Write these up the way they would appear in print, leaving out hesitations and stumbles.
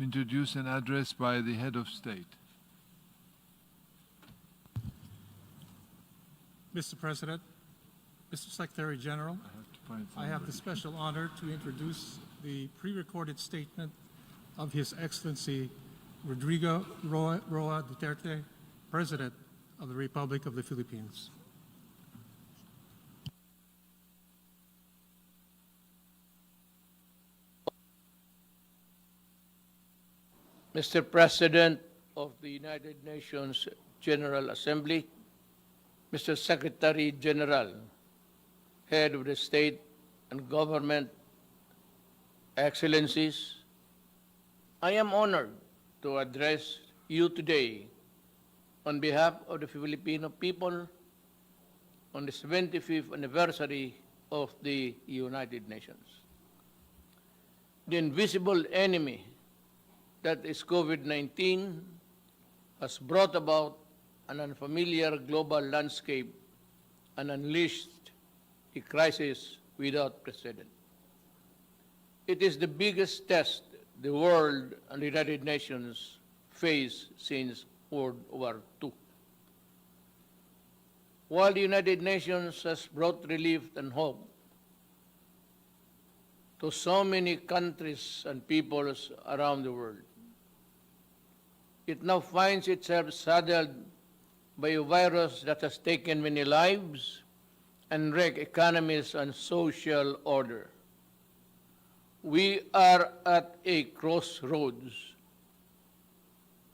to introduce an address by the head of state. Mr. President, Mr. Secretary General, I have the special honor to introduce the pre-recorded statement of His Excellency Rodrigo Duterte, President of the Republic of the Philippines. Mr. President of the United Nations General Assembly, Mr. Secretary General, Head of the State and Government, Excellencies, I am honored to address you today on behalf of the Filipino people on the 75th anniversary of the United Nations. The invisible enemy that is COVID-19 has brought about an unfamiliar global landscape and unleashed a crisis without precedent. It is the biggest test the world and the United Nations face since World War II. While the United Nations has brought relief and hope to so many countries and peoples around the world, it now finds itself saddled by a virus that has taken many lives and wrecked economies and social order. We are at a crossroads.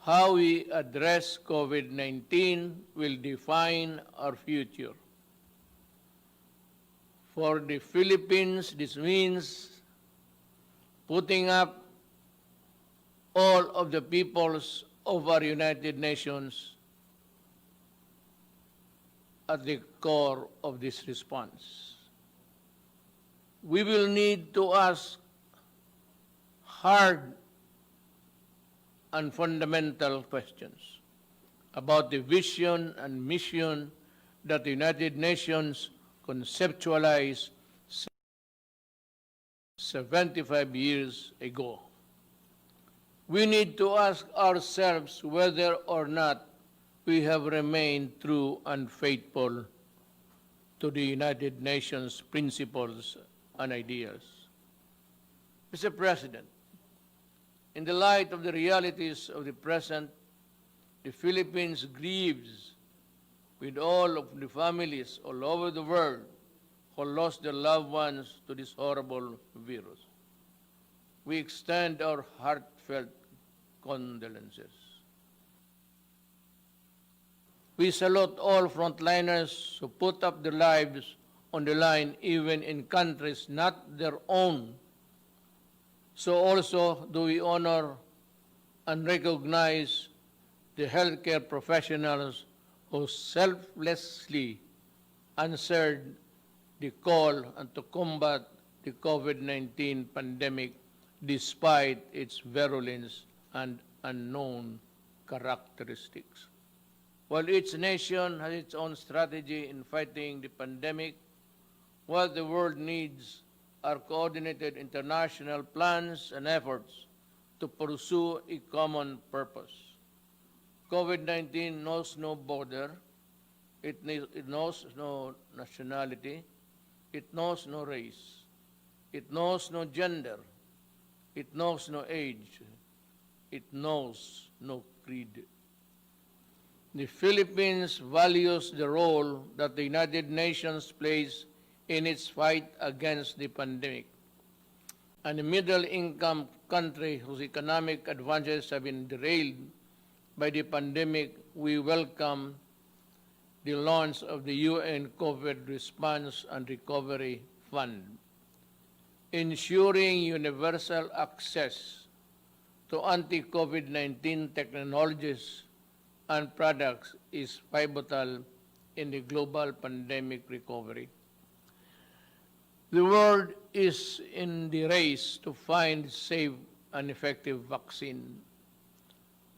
How we address COVID-19 will define our future. For the Philippines, this means putting up all of the peoples of our United Nations at the core of this response. We will need to ask hard and fundamental questions about the vision and mission that the United Nations conceptualized 75 years ago. We need to ask ourselves whether or not we have remained true and faithful to the United Nations principles and ideas. Mr. President, in the light of the realities of the present, the Philippines grieves with all of the families all over the world who lost their loved ones to this horrible virus. We extend our heartfelt condolences. We salute all frontliners who put up their lives on the line even in countries not their own. So also do we honor and recognize the healthcare professionals who selflessly answered the call and to combat the COVID-19 pandemic despite its virulence and unknown characteristics. While each nation has its own strategy in fighting the pandemic, what the world needs are coordinated international plans and efforts to pursue a common purpose. COVID-19 knows no border, it knows no nationality, it knows no race, it knows no gender, it knows no age, it knows no creed. The Philippines values the role that the United Nations plays in its fight against the pandemic. And a middle-income country whose economic advantages have been derailed by the pandemic, we welcome the launch of the UN COVID Response and Recovery Fund, ensuring universal access to anti-COVID-19 technologies and products is pivotal in the global pandemic recovery. The world is in the race to find safe and effective vaccine.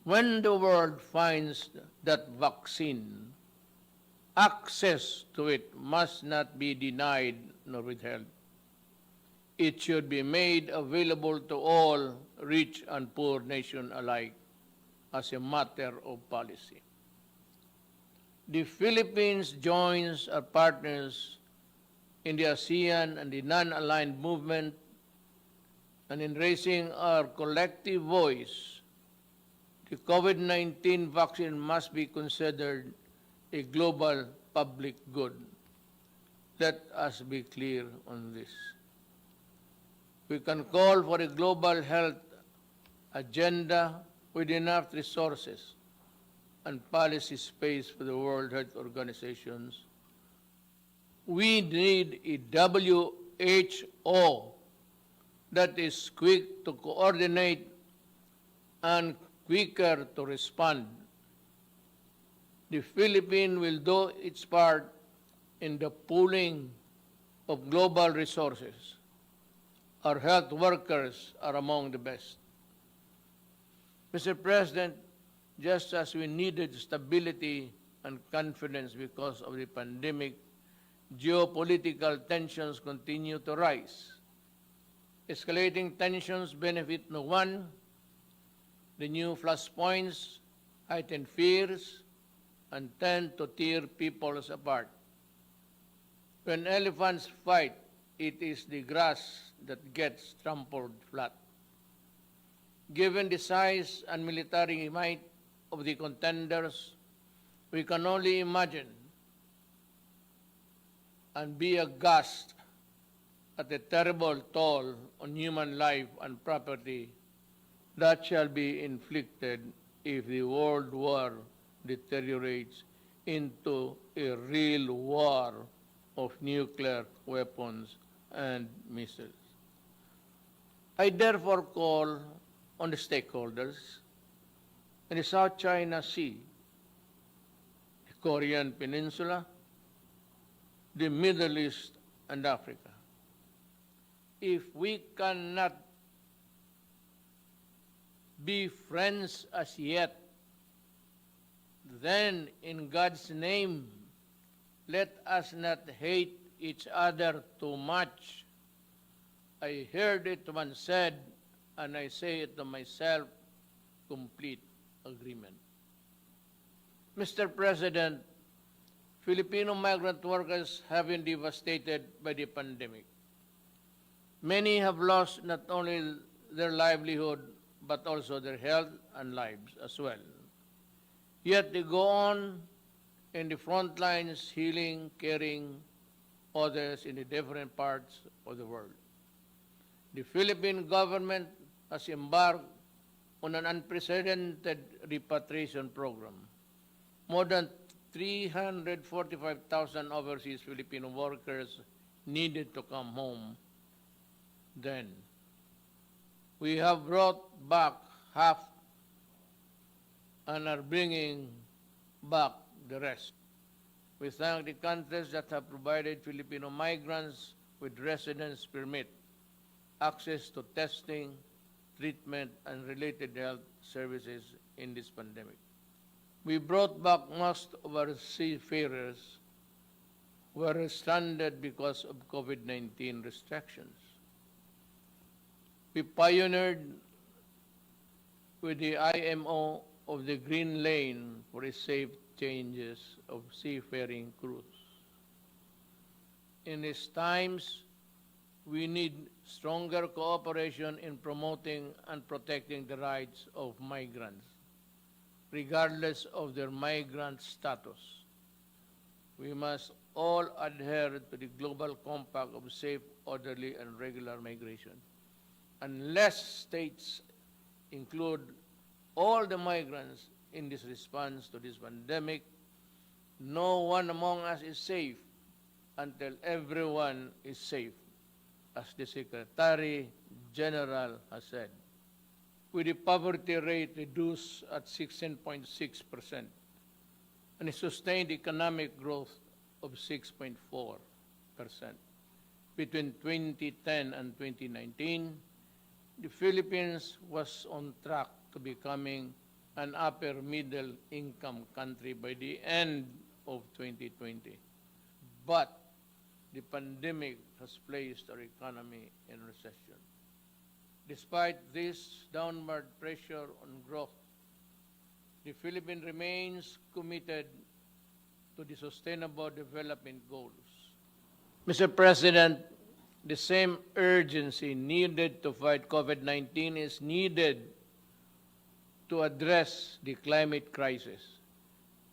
When the world finds that vaccine, access to it must not be denied nor withheld. it should be made available to all, rich and poor nation alike, as a matter of policy. The Philippines joins our partners in the ASEAN and the non-aligned movement, and in raising our collective voice, the COVID-19 vaccine must be considered a global public good. Let us be clear on this. We can call for a global health agenda with enough resources and policy space for the World Health Organizations. We need a WHO that is quick to coordinate and quicker to respond. The Philippines will do its part in the pooling of global resources. Our health workers are among the best. Mr. President, just as we needed stability and confidence because of the pandemic, geopolitical tensions continue to rise. Escalating tensions benefit no one. The new flashpoints heighten fears and tend to tear peoples apart. When elephants fight, it is the grass that gets trampled flat. Given the size and military might of the contenders, we can only imagine and be aghast at the terrible toll on human life and property that shall be inflicted if the world war deteriorates into a real war of nuclear weapons and missiles. I therefore call on the stakeholders in the South China Sea, the Korean Peninsula, the Middle East, and Africa. If we cannot be friends as yet, then in God's name, let us not hate each other too much. I heard it once said, and I say it to myself, complete agreement. Mr. President, Filipino migrant workers have been devastated by the pandemic. Many have lost not only their livelihood, but also their health and lives as well. Yet they go on in the front lines, healing, caring others in the different parts of the world. The Philippine government has embarked on an unprecedented repatriation program. More than 345,000 overseas Filipino workers needed to come home then. We have brought back half and are bringing back the rest. We thank the countries that have provided Filipino migrants with residence permit, access to testing, treatment, and related health services in this pandemic. We brought back most of our seafarers who were stranded because of COVID-19 restrictions. We pioneered with the IMO of the Green Lane for a safe changes of seafaring crews. In these times, we need stronger cooperation in promoting and protecting the rights of migrants, regardless of their migrant status. We must all adhere to the Global Compact of safe, orderly, and regular migration. Unless states include all the migrants in this response to this pandemic, no one among us is safe until everyone is safe, as the Secretary General has said. With the poverty rate reduced at 16.6% and a sustained economic growth of 6.4%. Between 2010 and 2019, the Philippines was on track to becoming an upper middle income country by the end of 2020. But the pandemic has placed our economy in recession. Despite this downward pressure on growth, the Philippines remains committed to the Sustainable Development Goals. Mr. President, the same urgency needed to fight COVID-19 is needed to address the climate crisis.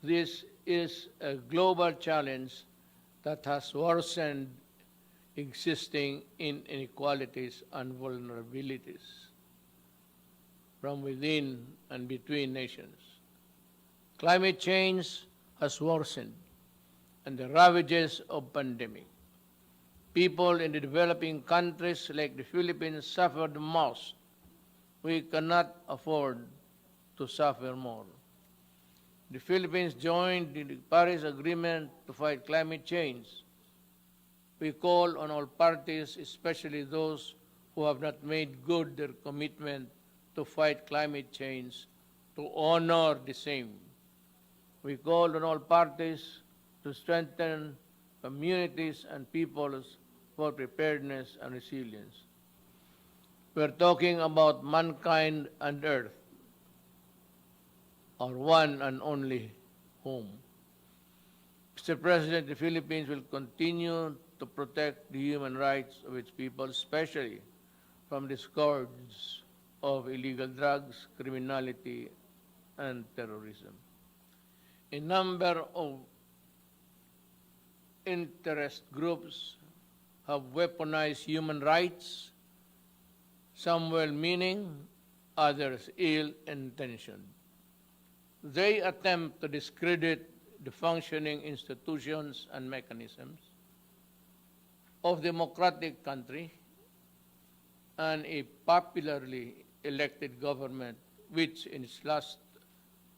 This is a global challenge that has worsened existing inequalities and vulnerabilities from within and between nations. Climate change has worsened, and the ravages of pandemic. People in the developing countries like the Philippines suffer the most. We cannot afford to suffer more. The Philippines joined the Paris Agreement to fight climate change. We call on all parties, especially those who have not made good their commitment to fight climate change, to honor the same. We call on all parties to strengthen communities and peoples for preparedness and resilience. We're talking about mankind and Earth, our one and only home. Mr. President, the Philippines will continue to protect the human rights of its people, especially from the scourge of illegal drugs, criminality, and terrorism. A number of interest groups have weaponized human rights, some well-meaning, others ill-intentioned. They attempt to discredit the functioning institutions and mechanisms of democratic country and a popularly elected government which in its last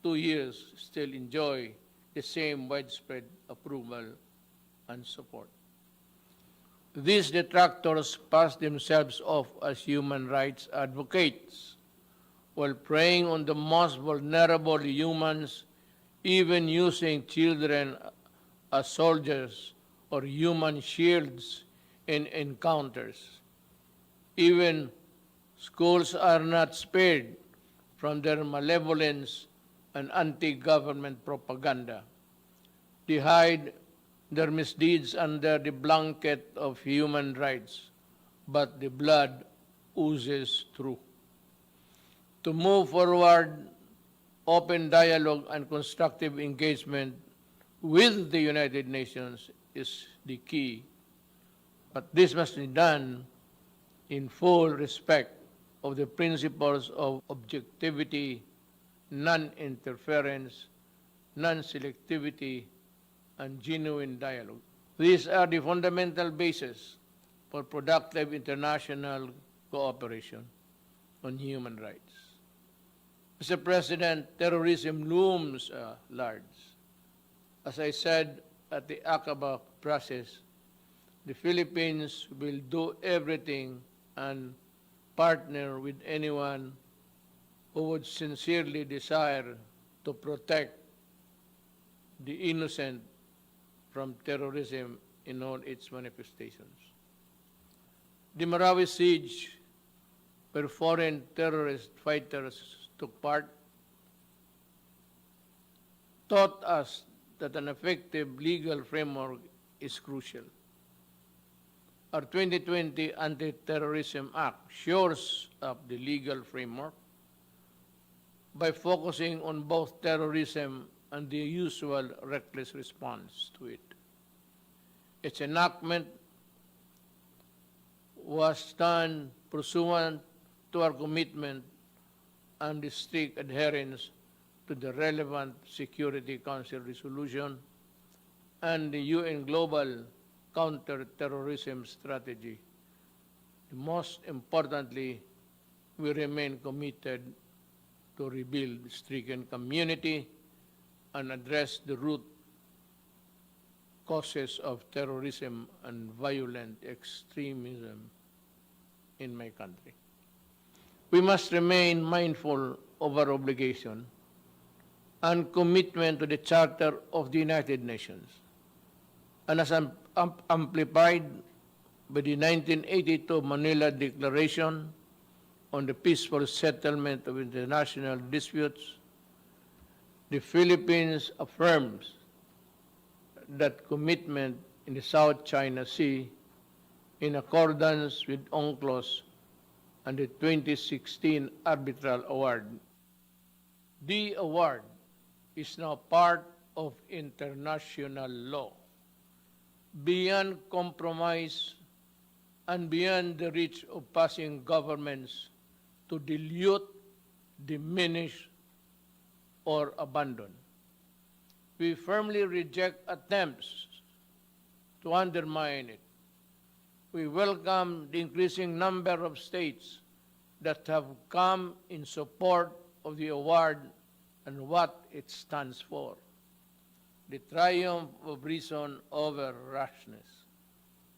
2 years still enjoy the same widespread approval and support. These detractors pass themselves off as human rights advocates while preying on the most vulnerable humans, even using children as soldiers or human shields in encounters. Even schools are not spared from their malevolence and anti-government propaganda. They hide their misdeeds under the blanket of human rights, but the blood oozes through. To move forward, open dialogue and constructive engagement with the United Nations is the key, but this must be done in full respect of the principles of objectivity, non-interference, non-selectivity, and genuine dialogue. These are the fundamental basis for productive international cooperation on human rights. Mr. President, terrorism looms large. As I said at the Aqaba process, the Philippines will do everything and partner with anyone who would sincerely desire to protect the innocent from terrorism in all its manifestations. The Marawi siege, where foreign terrorist fighters took part, taught us that an effective legal framework is crucial. Our 2020 Anti-Terrorism Act shores up the legal framework by focusing on both terrorism and the usual reckless response to it. Its enactment was done pursuant to our commitment and the strict adherence to the relevant Security Council resolution and the UN Global Counter-Terrorism Strategy. Most importantly, we remain committed to rebuild the stricken community and address the root causes of terrorism and violent extremism in my country. We must remain mindful of our obligation and commitment to the Charter of the United Nations. And amplified by the 1982 Manila Declaration on the peaceful settlement of international disputes, the Philippines affirms that commitment in the South China Sea in accordance with UNCLOS and the 2016 Arbitral Award. The award is now part of international law, beyond compromise and beyond the reach of passing governments to dilute, diminish, or abandon. We firmly reject attempts to undermine it. We welcome the increasing number of states that have come in support of the award and what it stands for. The triumph of reason over rashness,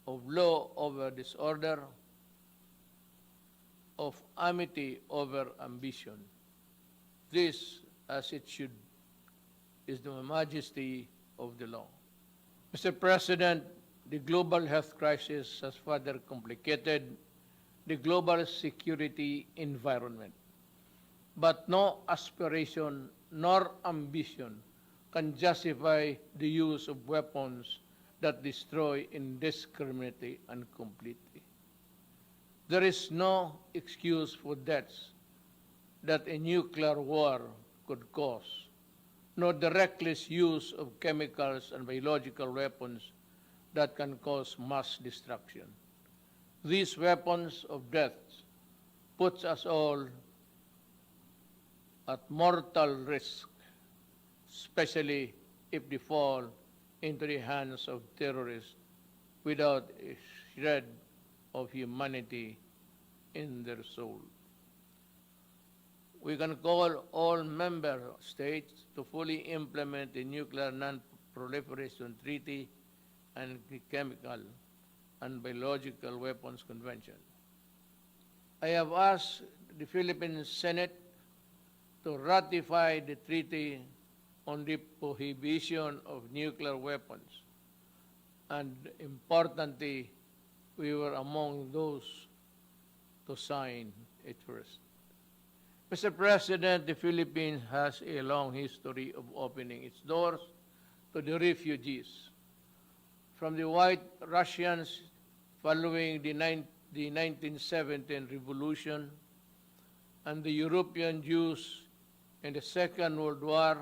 of law over disorder, of amity over ambition. This, as it should, is the majesty of the law. Mr. President, the global health crisis has further complicated the global security environment. But no aspiration nor ambition can justify the use of weapons that destroy indiscriminately and completely. There is no excuse for deaths that a nuclear war could cause, nor the reckless use of chemicals and biological weapons that can cause mass destruction. These weapons of death puts us all at mortal risk, especially if they fall into the hands of terrorists without a shred of humanity in their soul. We can call all member states to fully implement the Nuclear Non-Proliferation Treaty and the Chemical and Biological Weapons Convention. I have asked the Philippine Senate to ratify the treaty on the prohibition of nuclear weapons, and importantly, we were among those to sign it first. Mr. President, the Philippines has a long history of opening its doors to the refugees. From the White Russians following the 1917 revolution and the European Jews in the Second World War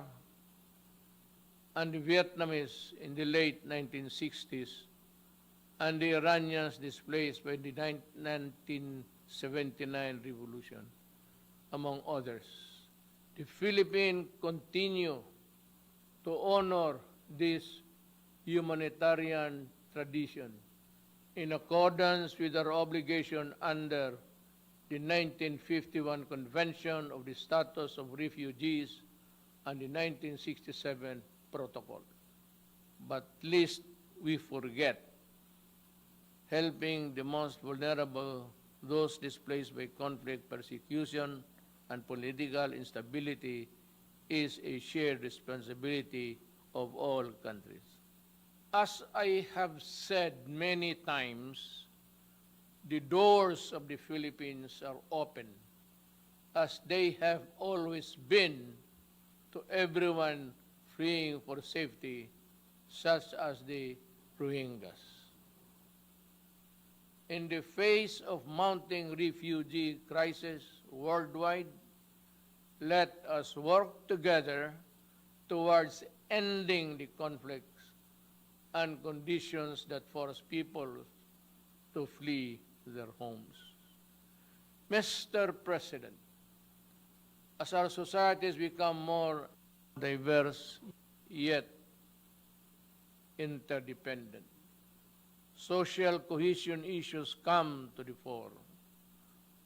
and the Vietnamese in the late 1960s and the Iranians displaced by the 1979 revolution, among others. The Philippines continue to honor this humanitarian tradition in accordance with our obligation under the 1951 Convention of the Status of Refugees and the 1967 Protocol. But lest we forget, helping the most vulnerable, those displaced by conflict, persecution, and political instability is a shared responsibility of all countries. As I have said many times, the doors of the Philippines are open, as they have always been, to everyone fleeing for safety, such as the Rohingyas. In the face of mounting refugee crisis worldwide, let us work together towards ending the conflicts and conditions that force people to flee their homes. Mr. President, as our societies become more diverse yet interdependent, social cohesion issues come to the fore.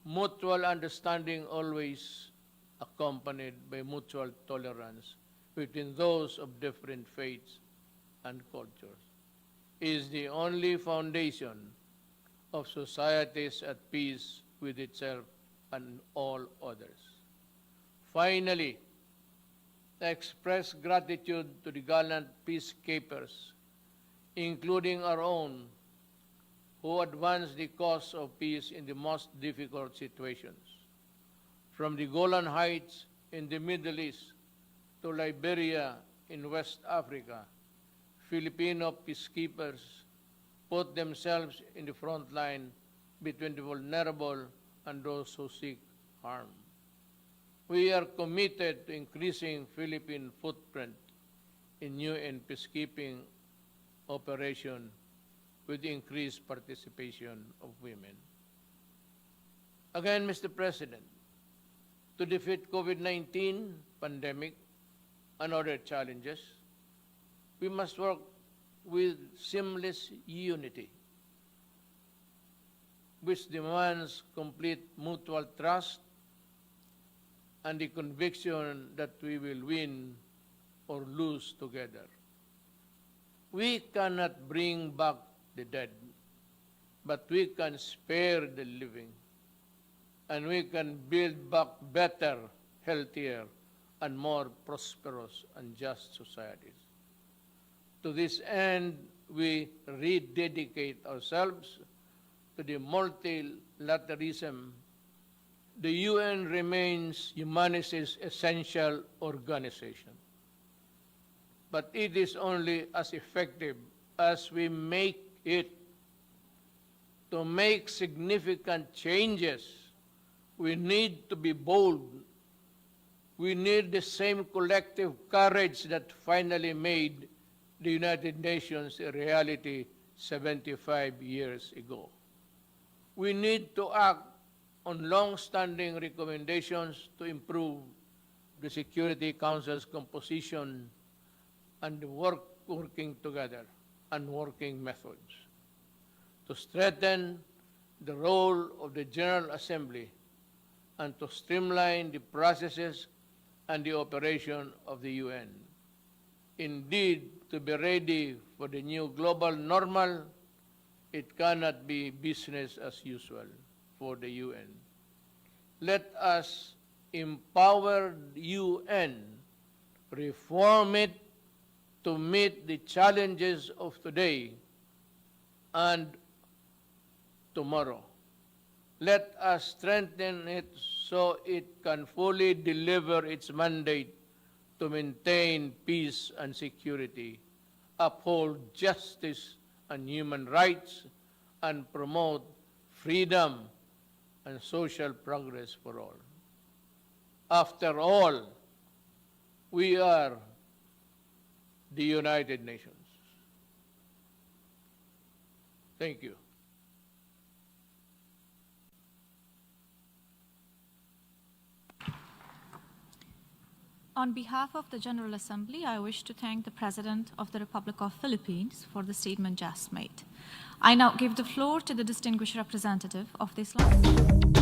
Mutual understanding always accompanied by mutual tolerance between those of different faiths and cultures is the only foundation of societies at peace with itself and all others. Finally, I express gratitude to the gallant peacekeepers including our own, who advance the cause of peace in the most difficult situations. From the Golan Heights in the Middle East to Liberia in West Africa, Filipino peacekeepers put themselves in the front line between the vulnerable and those who seek harm. We are committed to increasing Philippine footprint in UN peacekeeping operation with increased participation of women. Again, Mr. President, to defeat COVID-19 pandemic and other challenges, we must work with seamless unity, which demands complete mutual trust and the conviction that we will win or lose together. We cannot bring back the dead, but we can spare the living, and we can build back better, healthier, and more prosperous and just societies. To this end, we rededicate ourselves to the multilateralism. The UN remains humanity's essential organization, but it is only as effective as we make it. To make significant changes, we need to be bold. We need the same collective courage that finally made the United Nations a reality 75 years ago. We need to act on long-standing recommendations to improve the Security Council's composition and working together and working methods, to strengthen the role of the General Assembly and to streamline the processes and the operation of the UN. Indeed, to be ready for the new global normal, it cannot be business as usual for the UN. Let us empower the UN, reform it to meet the challenges of today and tomorrow. Let us strengthen it so it can fully deliver its mandate to maintain peace and security, uphold justice and human rights, and promote freedom and social progress for all. After all, we are the United Nations. Thank you. On behalf of the General Assembly, I wish to thank the President of the Republic of Philippines for the statement just made. I now give the floor to the distinguished representative of the Islam.